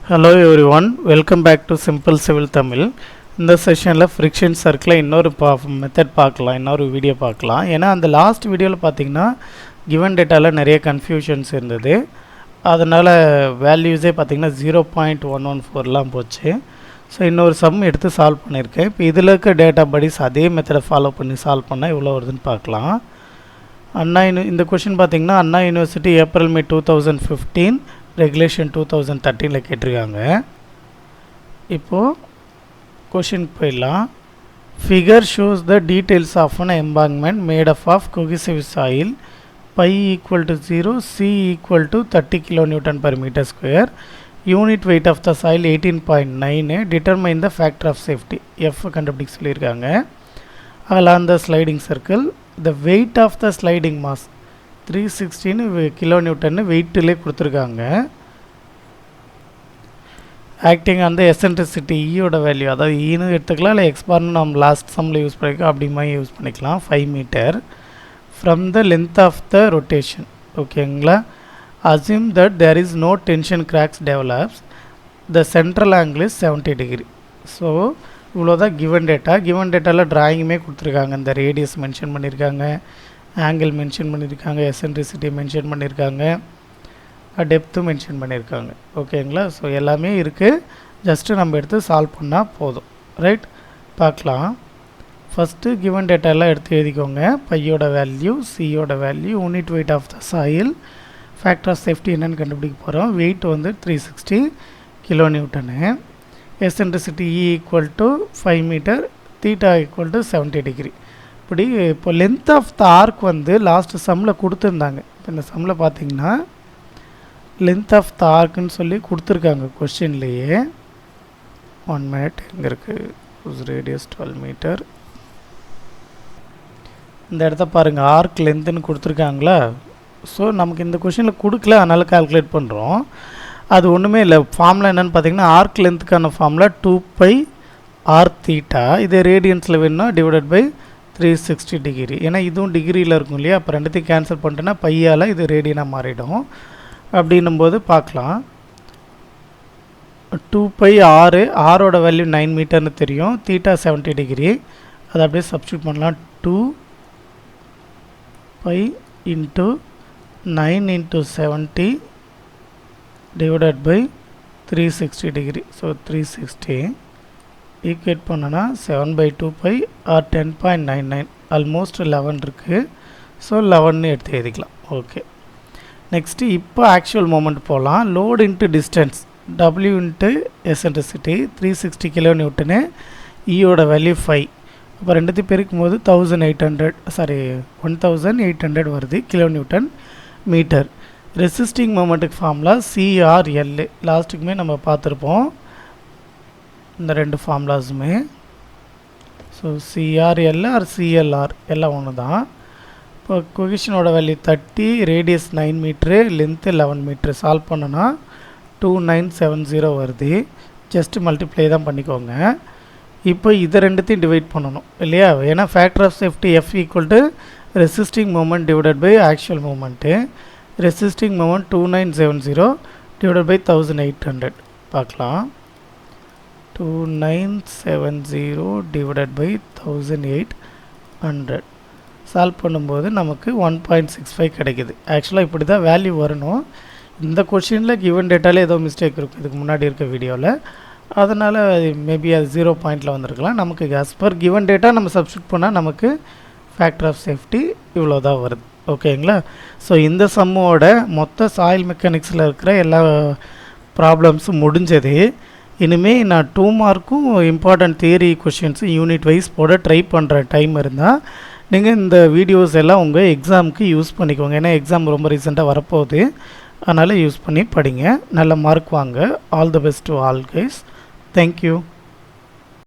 Hello everyone, welcome back to Simple Civil Tamil. இந்த செஷனில் friction சர்க்கிளில் இன்னொரு மெத்தட் பார்க்கலாம், இன்னொரு வீடியோ பார்க்கலாம். ஏன்னா அந்த லாஸ்ட் வீடியோவில் பார்த்தீங்கன்னா கிவன் டேட்டாவில் நிறைய கன்ஃபியூஷன்ஸ் இருந்தது. அதனால் வேல்யூஸே பார்த்திங்கன்னா 0.114லாம் போச்சு. ஸோ இன்னொரு சம் எடுத்து சால்வ் பண்ணியிருக்கேன். இப்போ இதில் இருக்க டேட்டா படிஸ் அதே மெத்தடை ஃபாலோ பண்ணி சால்வ் பண்ணால் இவ்வளோ வருதுன்னு பார்க்கலாம். இந்த கொஷின் பார்த்திங்கன்னா Anna university April May 2015 regulation 2013 கேட்டிருக்காங்க. இப்போது கொஷின் போயிடலாம். Figure shows the details of an embankment made up of cohesive soil phi equal to 0, C equal to 30 kN per meter square, unit weight of the soil 18.9, determine the factor of safety F கண்டுபிடிக்க சொல்லியிருக்காங்க. அதில் அந்த sliding circle the weight of the sliding mass 316 kN வெயிட்டிலே கொடுத்துருக்காங்க. Acting அந்த eccentricity ஈயோட value, அதாவது ஈன்னு எடுத்துக்கலாம், இல்லை எக்ஸ்பார்னு நம்ம லாஸ்ட் சம்மில் யூஸ் பண்ணிக்கலாம், அப்படி மாதிரி யூஸ் பண்ணிக்கலாம். 5 metre from the length of the rotation. ஓகேங்களா? Assume that there is no tension cracks develops, the central angle is 70 degree. So இவ்வளோதான் கிவன் டேட்டா. கிவன் டேட்டாவில் ட்ராயிங்குமே கொடுத்துருக்காங்க. இந்த ரேடியஸ் மென்ஷன் பண்ணியிருக்காங்க, ஆங்கிள் மென்ஷன் பண்ணியிருக்காங்க, எசன்ட்ரிசிட்டி மென்ஷன் பண்ணியிருக்காங்க, டெப்த்து மென்ஷன் பண்ணியிருக்காங்க. ஓகேங்களா? ஸோ எல்லாமே இருக்குது. ஜஸ்ட்டு நம்ம எடுத்து சால்வ் பண்ணால் போதும். ரைட், பார்க்கலாம். ஃபஸ்ட்டு கிவன் டேட்டாலாம் எடுத்து எழுதிக்கோங்க. பையோட வேல்யூ, சியோட வேல்யூ, unit weight of the soil, factor of safety என்னென்னு கண்டுபிடிக்க போகிறோம். வெயிட் வந்து 360 kN, eccentricity E equal to 5 metre, theta equal to 70 degree. இப்படி இப்போ லென்த் ஆஃப் த ஆர்க் வந்து லாஸ்ட் சம்மில் கொடுத்துருந்தாங்க. இப்போ இந்த சம்மில் பார்த்தீங்கன்னா லென்த் ஆஃப் த ஆர்க்குன்னு சொல்லி கொடுத்துருக்காங்க கொஸ்டின்லேயே. 1 minute எங்கே இருக்குது? Radius 12 metre. இந்த இடத்த பாருங்கள், ஆர்க் லென்த்துன்னு கொடுத்துருக்காங்களா? ஸோ நமக்கு இந்த கொஷினில் கொடுக்கல, அதனால் கால்குலேட் பண்ணுறோம். அது ஒன்றுமே இல்லை. ஃபார்முலா என்னென்னு பார்த்தீங்கன்னா ஆர்க் லென்த்துக்கான ஃபார்முலா 2π r தீட்டா. இதே ரேடியன்ஸில் வேணும்னா டிவைடட் பை 360 degree. ஏன்னா இதுவும் டிகிரியில் இருக்கும் இல்லையா? அப்போ ரெண்டுத்தையும் கேன்சல் பண்ணிட்டேன்னா பையால் இது ரேடியனாக மாறிடும். அப்படின்னும் போது பார்க்கலாம். 2π r, ஆரோட வேல்யூ 9 மீட்டர்னு தெரியும், தீட்டா 70 degree. அதை அப்படியே சப்ஸ்டியூட் பண்ணலாம். 2π into 9 into 70 divided by 360 degree. So 360 equate பண்ணனா 7/2π ஆர் 10.99, ஆல்மோஸ்ட் 11 இருக்குது. ஸோ 11 எடுத்து எழுதிக்கலாம். ஓகே, நெக்ஸ்ட்டு இப்போ ஆக்சுவல் மூமெண்ட் போகலாம். Load into distance, W into eccentricity 360 kN, ஈயோட வேல்யூ 5. அப்போ ரெண்டுத்தையும் பெருக்கும் போது 1800 வருது kN மீட்டர். ரெசிஸ்டிங் மூமெண்ட்டுக்கு ஃபார்முலா CRL, லாஸ்ட்டுக்குமே நம்ம பார்த்துருப்போம் இந்த ரெண்டு ஃபார்முலாஸுமே. ஸோ CRL ஆர் CLR எல்லாம் ஒன்று தான். இப்போ கொஹெஷனோட value 30, radius 9 metre, length 11 metre. Solve பண்ணோன்னா 2970 வருது. ஜஸ்ட்டு மல்டிப்ளை தான் பண்ணிக்கோங்க. இப்போ இதை ரெண்டுத்தையும் டிவைட் பண்ணணும் இல்லையா? ஏன்னா factor of safety F equal to resisting moment divided by actual moment. Resisting moment 2970 divided by 1800. பார்க்கலாம். 2970 டிவைடட் பை 1800 சால்வ் பண்ணும்போது நமக்கு 1.65 கிடைக்குது. ஆக்சுவலாக இப்படி தான் வேல்யூ வரணும். இந்த கொஷினில் கிவன் டேட்டாலே ஏதோ மிஸ்டேக் இருக்குது இதுக்கு முன்னாடி இருக்க வீடியோவில். அதனால் மேபி அது 0 பாயிண்டில் வந்திருக்கலாம். நமக்கு as per கிவன் டேட்டா நம்ம சப்ஸ்டியூட் பண்ணால் நமக்கு ஃபேக்டர் ஆஃப் சேஃப்டி இவ்வளோ தான் வருது. ஓகேங்களா? ஸோ இந்த சம்மோட மொத்த சாயில் மெக்கானிக்ஸில் இருக்கிற எல்லா ப்ராப்ளம்ஸும் முடிஞ்சது. இனிமேல் நான் 2 மார்க்கும் important theory questions unit wise போட ட்ரை பண்ணுற டைம் இருந்தால் நீங்கள் இந்த வீடியோஸ் எல்லாம் உங்கள் எக்ஸாமுக்கு யூஸ் பண்ணிக்கோங்க. ஏன்னா எக்ஸாம் ரொம்ப ரீசெண்டாக வரப்போகுது, அதனால் யூஸ் பண்ணி படிங்க. நல்ல மார்க் வாங்க. All the best to all guys. Thank you.